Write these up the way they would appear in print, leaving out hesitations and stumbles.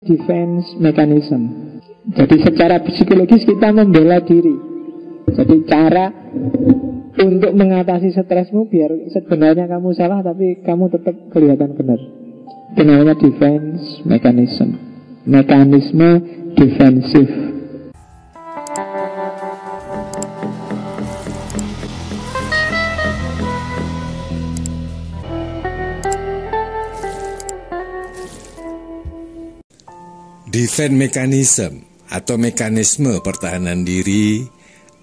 defense mechanism. Jadi secara psikologis kita membela diri. Jadi cara untuk mengatasi stresmu biar sebenarnya kamu salah tapi kamu tetap kelihatan benar. Itu namanya defense mechanism. Mekanisme defensif. Defense mechanism atau mekanisme pertahanan diri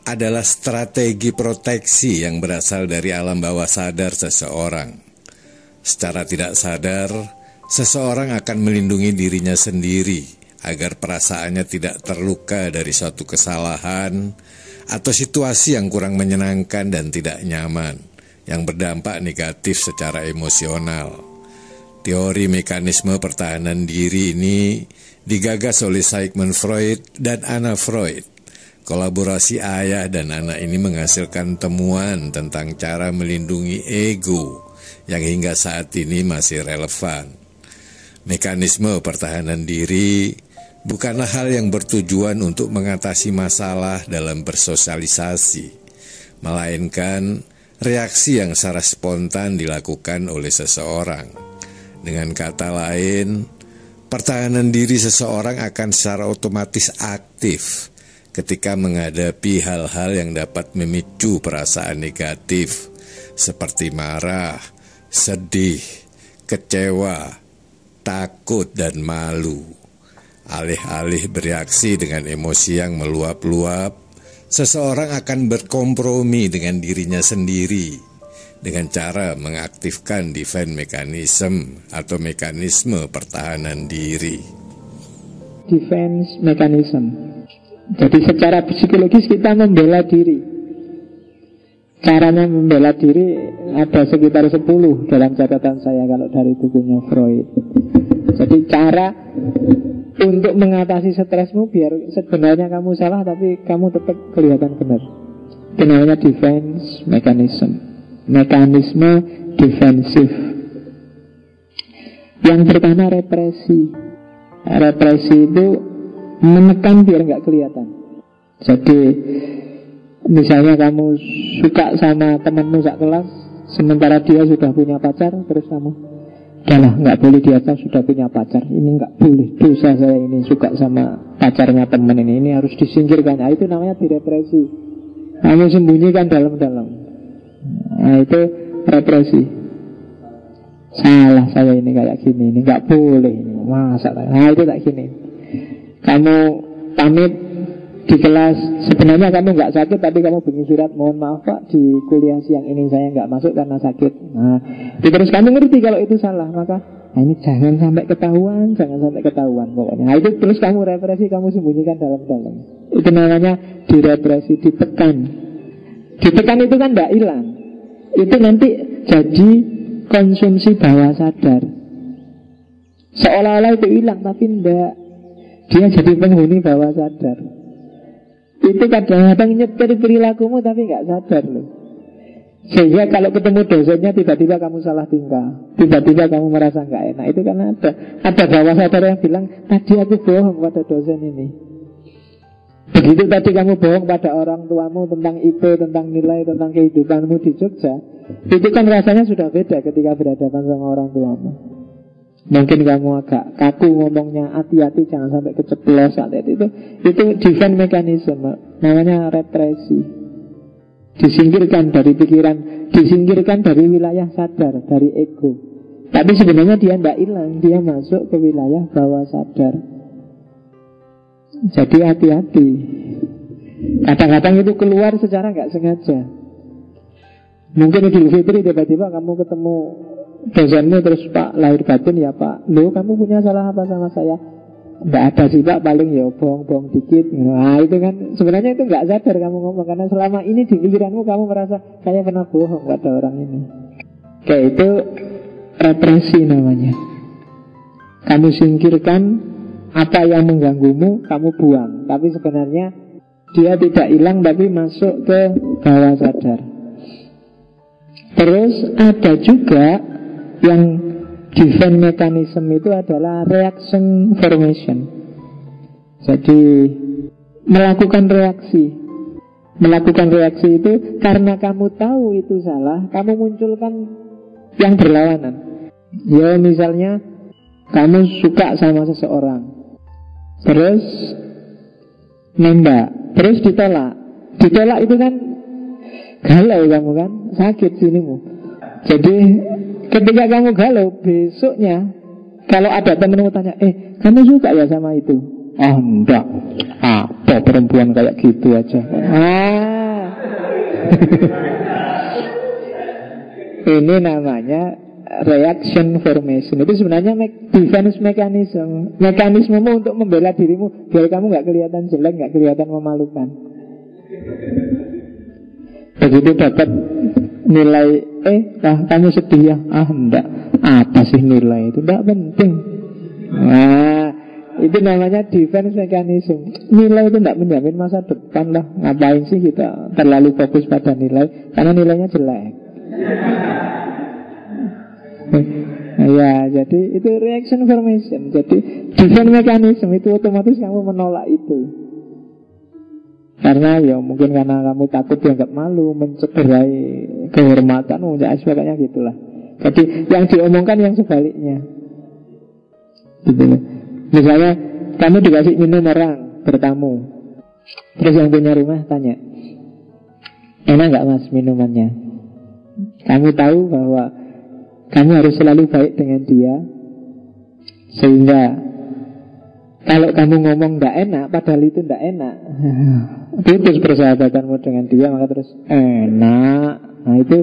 adalah strategi proteksi yang berasal dari alam bawah sadar seseorang. Secara tidak sadar, seseorang akan melindungi dirinya sendiri agar perasaannya tidak terluka dari suatu kesalahan atau situasi yang kurang menyenangkan dan tidak nyaman, yang berdampak negatif secara emosional. Teori mekanisme pertahanan diri ini digagas oleh Sigmund Freud dan Anna Freud. Kolaborasi ayah dan anak ini menghasilkan temuan tentang cara melindungi ego yang hingga saat ini masih relevan. Mekanisme pertahanan diri bukanlah hal yang bertujuan untuk mengatasi masalah dalam bersosialisasi, melainkan reaksi yang secara spontan dilakukan oleh seseorang. Dengan kata lain, pertahanan diri seseorang akan secara otomatis aktif ketika menghadapi hal-hal yang dapat memicu perasaan negatif seperti marah, sedih, kecewa, takut, dan malu. Alih-alih bereaksi dengan emosi yang meluap-luap, seseorang akan berkompromi dengan dirinya sendiri dengan cara mengaktifkan defense mechanism atau mekanisme pertahanan diri. Defense mechanism. Jadi secara psikologis kita membela diri. Caranya membela diri ada sekitar 10 dalam catatan saya kalau dari bukunya Freud. Jadi cara untuk mengatasi stresmu biar sebenarnya kamu salah tapi kamu tetap kelihatan benar. Itu namanya defense mechanism. Mekanisme defensif. Yang pertama represi. Represi itu menekan biar nggak kelihatan. Jadi misalnya kamu suka sama temanmu sak kelas, sementara dia sudah punya pacar, terus kamu udahlah nggak boleh dia sudah punya pacar, ini nggak boleh, dosa saya ini suka sama pacarnya teman ini harus disingkirkan. Nah, itu namanya direpresi. Kamu sembunyikan dalam-dalam. Nah, itu represi. Salah saya ini kayak gini, ini nggak boleh ini, masa. Nah, itu tak gini. Kamu pamit di kelas, sebenarnya kamu nggak sakit tapi kamu bikin surat, mohon maaf Pak, di kuliah siang ini saya nggak masuk karena sakit. Nah, terus kamu ngerti kalau itu salah, maka ini jangan sampai ketahuan, jangan sampai ketahuan pokoknya. Nah, itu terus kamu represi, kamu sembunyikan dalam-dalam. Itu namanya direpresi, ditekan. Ditekan itu kan tidak hilang. Itu nanti jadi konsumsi bawah sadar. Seolah-olah itu hilang tapi tidak. Dia jadi penghuni bawah sadar. Itu kadang-kadang nyetir perilakumu tapi nggak sadar loh. Sehingga kalau ketemu dosennya tiba-tiba kamu salah tingkah, tiba-tiba kamu merasa nggak enak. Itu karena ada bawah sadar yang bilang tadi aku bohong pada dosen ini. Begitu tadi kamu bohong pada orang tuamu tentang IP, tentang nilai, tentang kehidupanmu di Jogja, itu kan rasanya sudah beda ketika berhadapan sama orang tuamu. Mungkin kamu agak kaku ngomongnya, hati-hati jangan sampai keceplosan. Itu defense mechanism, namanya represi. Disingkirkan dari pikiran, disingkirkan dari wilayah sadar, dari ego. Tapi sebenarnya dia tidak hilang, dia masuk ke wilayah bawah sadar. Jadi hati-hati. Kadang-kadang itu keluar secara nggak sengaja. Mungkin Idul Fitri tiba-tiba kamu ketemu dosenmu, terus Pak lahir batin ya Pak, loh kamu punya salah apa sama saya? Nggak ada sih Pak, paling ya bohong-bohong dikit. Nah itu kan sebenarnya itu nggak sadar kamu ngomong, karena selama ini di pikiranmu kamu merasa saya pernah bohong pada orang ini. Kayak itu represi namanya. Kamu singkirkan apa yang mengganggumu, kamu buang. Tapi sebenarnya dia tidak hilang tapi masuk ke bawah sadar. Terus ada juga yang defense mechanism itu adalah reaction formation. Jadi melakukan reaksi. Melakukan reaksi itu karena kamu tahu itu salah, kamu munculkan yang berlawanan. Ya misalnya kamu suka sama seseorang, terus nembak, terus ditolak. Ditolak itu kan galau kamu kan, sakit sinimu. Jadi ketika kamu galau, besoknya kalau ada temenmu tanya, kamu suka ya sama itu? Oh enggak, apa perempuan kayak gitu aja. Ini namanya reaction formation. Itu sebenarnya defense mechanism. Mekanismemu untuk membela dirimu biar kamu gak kelihatan jelek, gak kelihatan memalukan. Begitu dapat nilai kamu sedih ya? Enggak. Apa sih nilai itu? Enggak penting. Itu namanya defense mechanism. Nilai itu tidak menjamin masa depan lah. Ngapain sih kita terlalu fokus pada nilai? Karena nilainya jelek. Ya, jadi itu reaction formation. Jadi defense mechanism itu otomatis kamu menolak itu. Karena ya mungkin karena kamu takut dianggap malu, mencederai kehormatan, sebagainya gitulah. Jadi yang diomongkan yang sebaliknya. Gitu loh. Misalnya kamu dikasih minum orang bertamu, terus yang punya rumah tanya, enak gak mas minumannya? Kamu tahu bahwa kamu harus selalu baik dengan dia, sehingga kalau kamu ngomong gak enak, padahal itu gak enak, putus persahabatanmu dengan dia, maka terus enak. Nah itu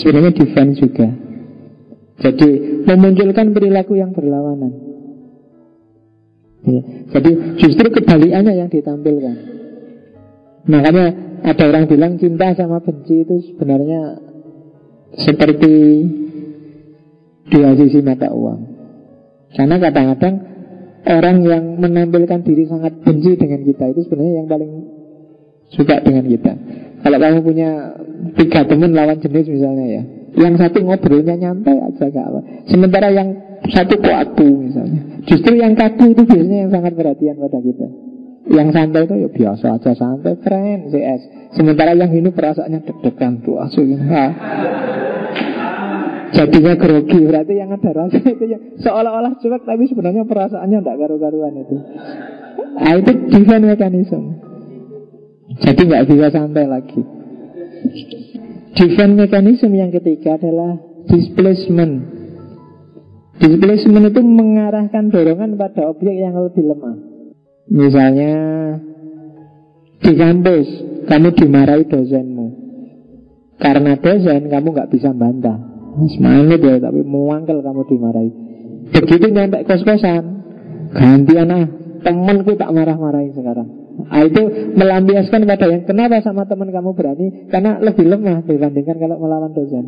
sebenarnya defense juga. Jadi memunculkan perilaku yang berlawanan. Ya, jadi justru kebalikannya yang ditampilkan. Makanya ada orang bilang cinta sama benci itu sebenarnya seperti dua sisi mata uang. Karena kadang-kadang orang yang menampilkan diri sangat benci dengan kita itu sebenarnya yang paling suka dengan kita. Kalau kamu punya 3 teman lawan jenis misalnya ya, yang satu ngobrolnya nyantai aja gak apa, sementara yang satu kaku misalnya. Justru yang kaku itu biasanya yang sangat perhatian pada kita. Yang santai itu ya biasa aja, santai, friend, CS. Sementara yang ini perasaannya deg-degan tuh jadinya grogi. Berarti yang ada rasa itu ya seolah-olah cuek, tapi sebenarnya perasaannya tidak karu-karuan itu. Nah, itu defense mechanism. Jadi nggak bisa santai lagi. Defense mechanism yang ketiga adalah displacement. Displacement itu mengarahkan dorongan pada objek yang lebih lemah. Misalnya di kampus kamu dimarahi dosenmu. Karena dosen kamu nggak bisa bantah. Semangat ya, tapi muangkel kamu dimarahi. Begitu nyampe kos-kosan, gantian temanku tak marah-marahin sekarang. Itu melampiaskan pada yang kenapa sama teman kamu berani, karena lebih lemah dibandingkan kalau melawan dosen.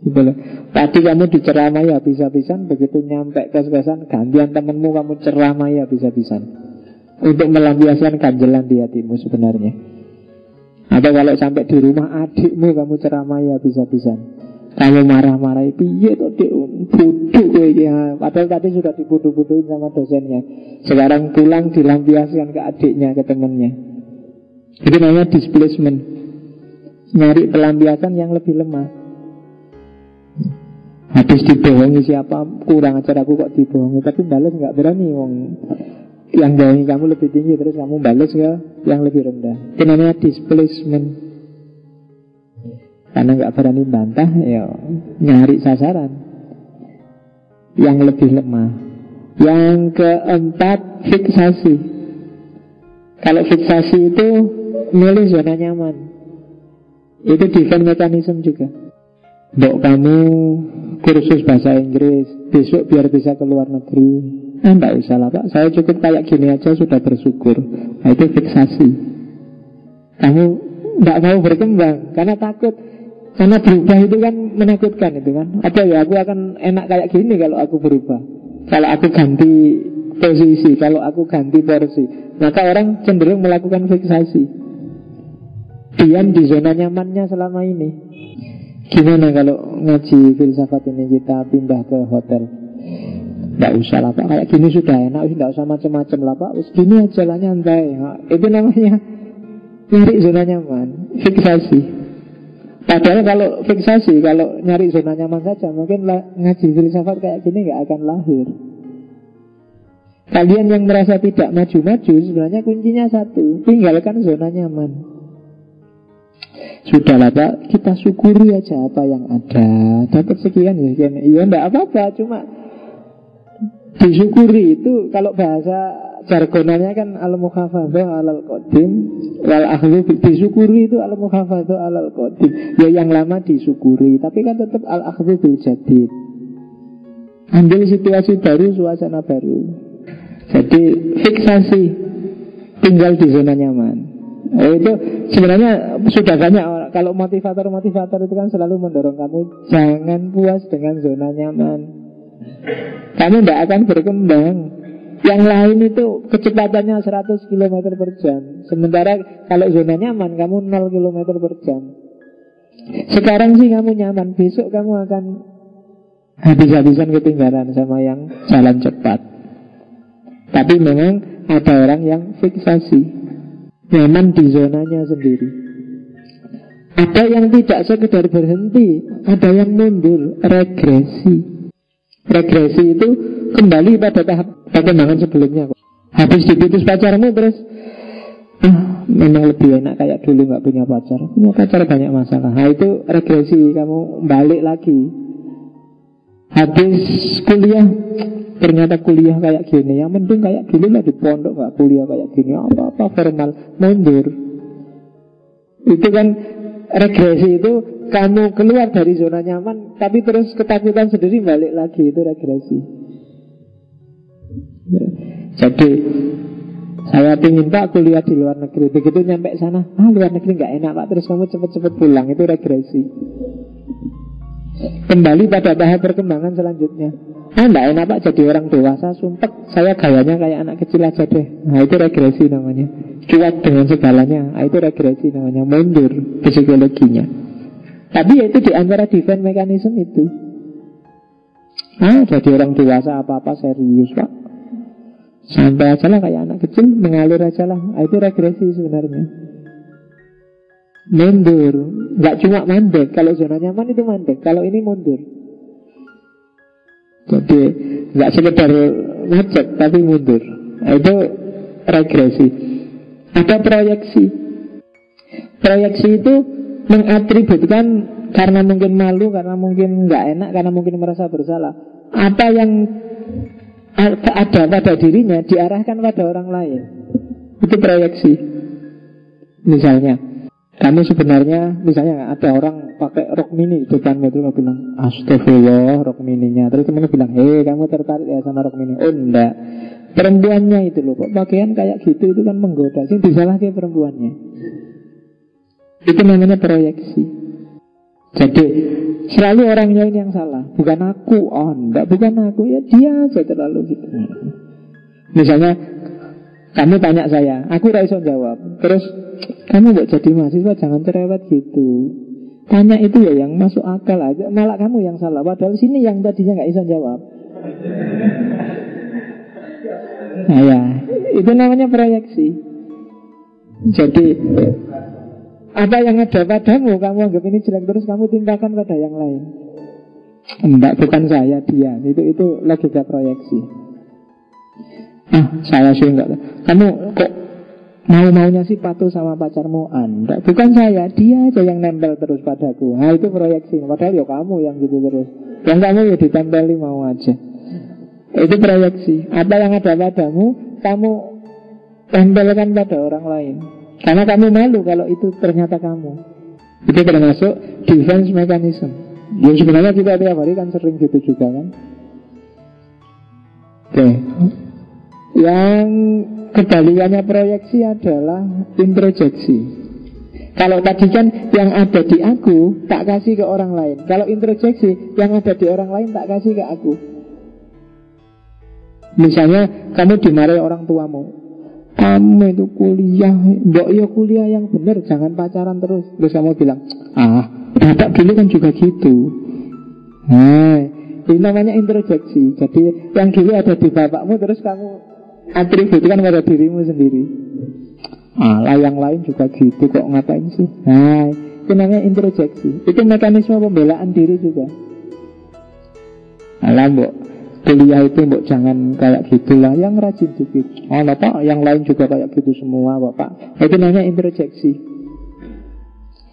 Gitu loh. Tadi kamu diceramai habis-habisan, begitu nyampe kos-kosan gantian temenmu kamu ceramai habis-habisan untuk melampiaskan ganjelan di hatimu sebenarnya. Atau kalau sampai di rumah adikmu kamu ceramai habis-habisan, kamu marah-marahi piye to dik bodoh kowe ya, padahal tadi sudah dibodoh-bodohin sama dosennya. Sekarang pulang dilampiaskan ke adiknya, ke temannya. Itu namanya displacement. Nyari pelampiasan yang lebih lemah. Habis dibohongi siapa, kurang ajar aku kok dibohongi, tapi balas nggak berani. Wong yang bohongi kamu lebih tinggi, terus kamu balas nggak yang lebih rendah. Itu namanya displacement. Karena nggak berani bantah, ya nyari sasaran yang lebih lemah. Yang keempat, fiksasi. Kalau fiksasi itu milih zona nyaman. Itu defense mechanism juga. Mbok kamu kursus bahasa Inggris, besok biar bisa ke luar negeri. Enggak usah lah Pak, saya cukup kayak gini aja sudah bersyukur. Nah, itu fiksasi. Kamu enggak mau berkembang karena takut. Karena berubah itu kan menakutkan itu kan. Apa ya, aku akan enak kayak gini kalau aku berubah. Kalau aku ganti posisi, kalau aku ganti porsi, maka orang cenderung melakukan fiksasi. Diam di zona nyamannya selama ini. Gimana kalau ngaji filsafat ini kita pindah ke hotel? Nggak usah lah Pak, kayak gini sudah enak, nggak usah macam-macam lah Pak, gini aja lah nyantai. Itu namanya nyari zona nyaman, fiksasi. Padahal kalau fiksasi, kalau nyari zona nyaman saja, mungkin ngaji filsafat kayak gini nggak akan lahir. Kalian yang merasa tidak maju-maju, sebenarnya kuncinya satu, tinggalkan zona nyaman. Sudahlah Pak, kita syukuri aja apa yang ada. Dapat sekian ya sekian. Iya enggak apa-apa, cuma disyukuri itu kalau bahasa jargonannya kan al-mukhafadhah 'alal qadim wal akhdhu disyukuri itu al-mukhafadhah 'alal qadim. Ya yang lama disyukuri, tapi kan tetap al-akhdhu bil jadid. Ambil situasi baru, suasana baru. Jadi fiksasi, tinggal di zona nyaman. Itu sebenarnya sudah banyak orang. Kalau motivator-motivator itu kan selalu mendorong kamu jangan puas dengan zona nyaman. Kamu tidak akan berkembang. Yang lain itu kecepatannya 100 km per jam. Sementara kalau zona nyaman kamu 0 km per jam. Sekarang sih kamu nyaman, besok kamu akan habis-habisan ketinggalan sama yang jalan cepat. Tapi memang ada orang yang fiksasi, nyaman di zonanya sendiri. Ada yang tidak sekedar berhenti, ada yang mundur, regresi. Regresi itu kembali pada tahap perkembangan sebelumnya. Habis diputus pacarmu terus memang lebih enak kayak dulu gak punya pacar. Punya pacar banyak masalah. Nah itu regresi, kamu balik lagi. Habis kuliah, ternyata kuliah kayak gini, yang mending kayak dulu lah di pondok, gak kuliah kayak gini, apa-apa formal, mundur. Itu kan regresi, itu kamu keluar dari zona nyaman tapi terus ketakutan sendiri balik lagi, itu regresi. Jadi saya ingin Pak kuliah di luar negeri, begitu nyampe sana, luar negeri gak enak Pak, terus kamu cepet-cepet pulang, itu regresi. Kembali pada tahap perkembangan selanjutnya. Enggak enak Pak jadi orang dewasa, sumpek, saya gayanya kayak anak kecil aja deh. Nah itu regresi namanya. Cuek dengan segalanya, nah, itu regresi namanya, mundur psikologinya. Tapi ya itu di antara defense mechanism itu. Jadi orang dewasa apa-apa serius Pak, santai aja lah kayak anak kecil, mengalir aja lah. Nah, itu regresi sebenarnya. Mundur, nggak cuma mandek. Kalau zona nyaman itu mandek, kalau ini mundur. Jadi nggak sekedar macet tapi mundur. Nah, itu regresi. Ada proyeksi. Proyeksi itu mengatributkan karena mungkin malu, karena mungkin nggak enak, karena mungkin merasa bersalah. Apa yang ada pada dirinya diarahkan pada orang lain. Itu proyeksi. Misalnya kamu sebenarnya, misalnya ada orang pakai rok mini di depan metro, kamu bilang, astagfirullah rok mininya. Terus temennya bilang, hei kamu tertarik ya sama rok mini? Oh enggak, perempuannya itu loh, kok pakaian kayak gitu, itu kan menggoda. Sing disalahkan perempuannya. Itu namanya proyeksi. Jadi selalu orangnya ini yang salah, bukan aku. Oh enggak, bukan aku, ya dia aja terlalu gitu. Misalnya kamu tanya saya, aku raiso jawab. Terus kamu gak jadi mahasiswa, jangan cerewet gitu. Tanya itu ya yang masuk akal aja, malah kamu yang salah. Padahal sini yang tadinya gak bisa jawab. Nah ya, itu namanya proyeksi. Jadi apa yang ada padamu, kamu anggap ini jelek, terus kamu timpakan pada yang lain. Enggak, bukan saya, dia. Itu logika proyeksi. Saya sih enggak. Kamu kok mau-maunya sih patuh sama pacarmu? Enggak, bukan saya, dia aja yang nempel terus padaku. Nah itu proyeksi. Padahal ya kamu yang gitu terus. Yang kamu ya ditempeli mau aja. Itu proyeksi. Apa yang ada padamu, kamu tempelkan pada orang lain. Karena kamu malu kalau itu ternyata kamu. Itu termasuk defense mechanism. Ya sebenarnya kita tiap hari kan sering gitu juga kan. Oke. Yang kebalikannya proyeksi adalah introjeksi. Kalau tadi kan yang ada di aku tak kasih ke orang lain. Kalau introjeksi, yang ada di orang lain tak kasih ke aku. Misalnya kamu dimarahi orang tuamu, kamu itu kuliah, mbok yo kuliah yang benar, jangan pacaran terus. Terus kamu bilang, bapak dulu kan juga gitu. Nah, ini namanya introjeksi. Jadi yang dulu ada di bapakmu terus kamu atributkan pada dirimu sendiri. Lah yang lain juga gitu kok, ngapain sih? Nah, itu namanya introjeksi. Itu mekanisme pembelaan diri juga. Alah mbok kuliah itu mbok jangan kayak gitulah, yang rajin dikit. Pak, yang lain juga kayak gitu semua bapak. Itu namanya introjeksi.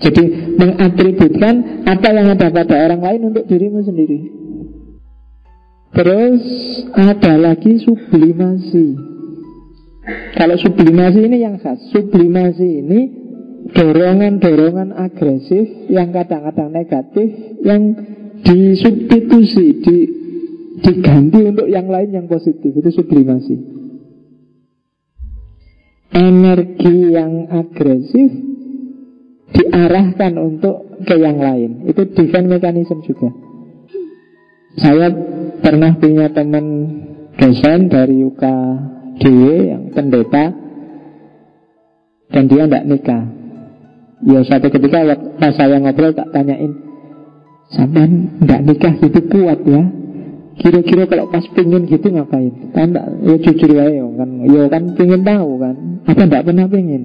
Jadi mengatributkan apa yang ada pada orang lain untuk dirimu sendiri. Terus ada lagi sublimasi. Kalau sublimasi ini yang khas. Sublimasi ini dorongan-dorongan agresif yang kadang-kadang negatif, yang disubstitusi, diganti untuk yang lain yang positif. Itu sublimasi. Energi yang agresif diarahkan untuk ke yang lain. Itu defense mechanism juga. Saya pernah punya teman dosen dari UKDW yang pendeta, dan dia tidak nikah. Ya suatu ketika pas saya ngobrol tak tanyain, sampean tidak nikah gitu kuat ya? Kira-kira kalau pas pingin gitu ngapain? Kan ya jujur aja kan, ya kan pingin tahu kan? Apa tidak pernah pingin?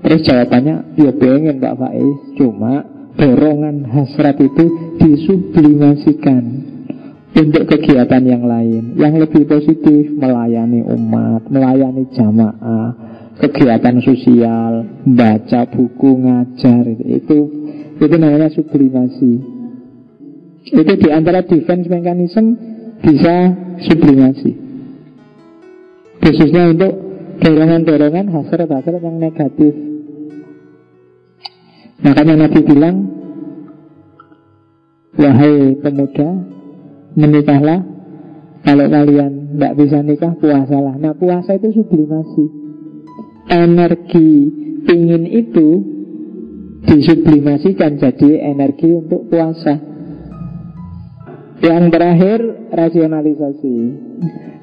Terus jawabannya, ya pengen Pak Faiz, cuma dorongan hasrat itu disublimasikan untuk kegiatan yang lain, yang lebih positif, melayani umat, melayani jamaah, kegiatan sosial, baca buku, ngajar, itu namanya sublimasi. Itu diantara defense mechanism bisa sublimasi, khususnya untuk dorongan-dorongan hasrat-hasrat yang negatif. Makanya Nabi bilang, wahai pemuda, menikahlah. Kalau kalian tidak bisa nikah, puasalah. Nah, puasa itu sublimasi. Energi ingin itu disublimasikan jadi energi untuk puasa. Yang terakhir, rasionalisasi.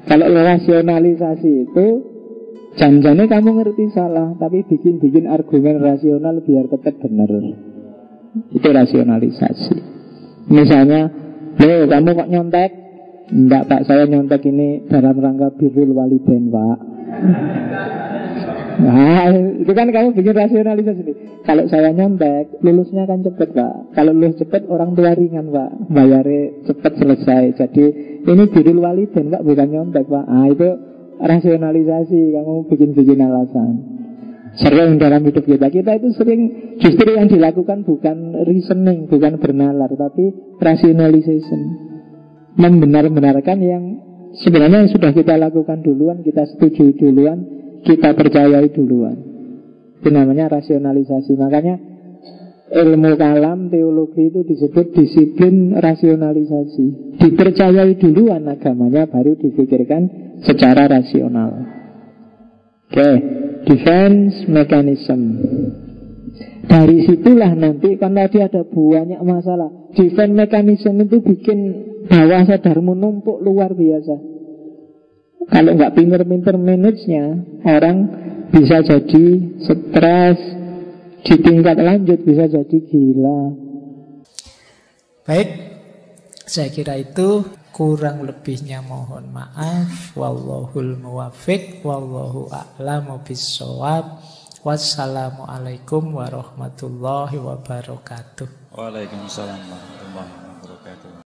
Kalau rasionalisasi itu jangan-jangan kamu ngerti salah, tapi bikin argumen rasional biar tetap benar. Itu rasionalisasi. Misalnya, kamu kok nyontek? Enggak Pak, saya nyontek ini dalam rangka birrul walidain Pak. Nah, itu kan kamu bikin rasionalisasi. Kalau saya nyontek, lulusnya kan cepat Pak. Kalau lulus cepat, orang tua ringan Pak, bayarnya cepat selesai. Jadi ini birrul walidain Pak, bukan nyontek Pak. Itu rasionalisasi, kamu bikin alasan. Sering dalam hidup kita itu sering justru yang dilakukan bukan reasoning, bukan bernalar, tapi rationalization. Membenar-benarkan yang sebenarnya yang sudah kita lakukan duluan, kita setujui duluan, kita percayai duluan. Itu namanya rasionalisasi. Makanya ilmu kalam, teologi itu disebut disiplin rasionalisasi. Dipercayai duluan agamanya, baru difikirkan secara rasional. Oke, defense mechanism. Dari situlah nanti kan tadi ada banyak masalah. Defense mechanism itu bikin bawah sadarmu numpuk luar biasa. Kalau nggak pinter-pinter manage-nya, orang bisa jadi stres, di tingkat lanjut bisa jadi gila. Baik, saya kira itu. Kurang lebihnya mohon maaf. Wallahul muwaffiq, wallahu a'lamu bissawab. Wassalamualaikum warahmatullahi wabarakatuh. Waalaikumsalam warahmatullahi wabarakatuh.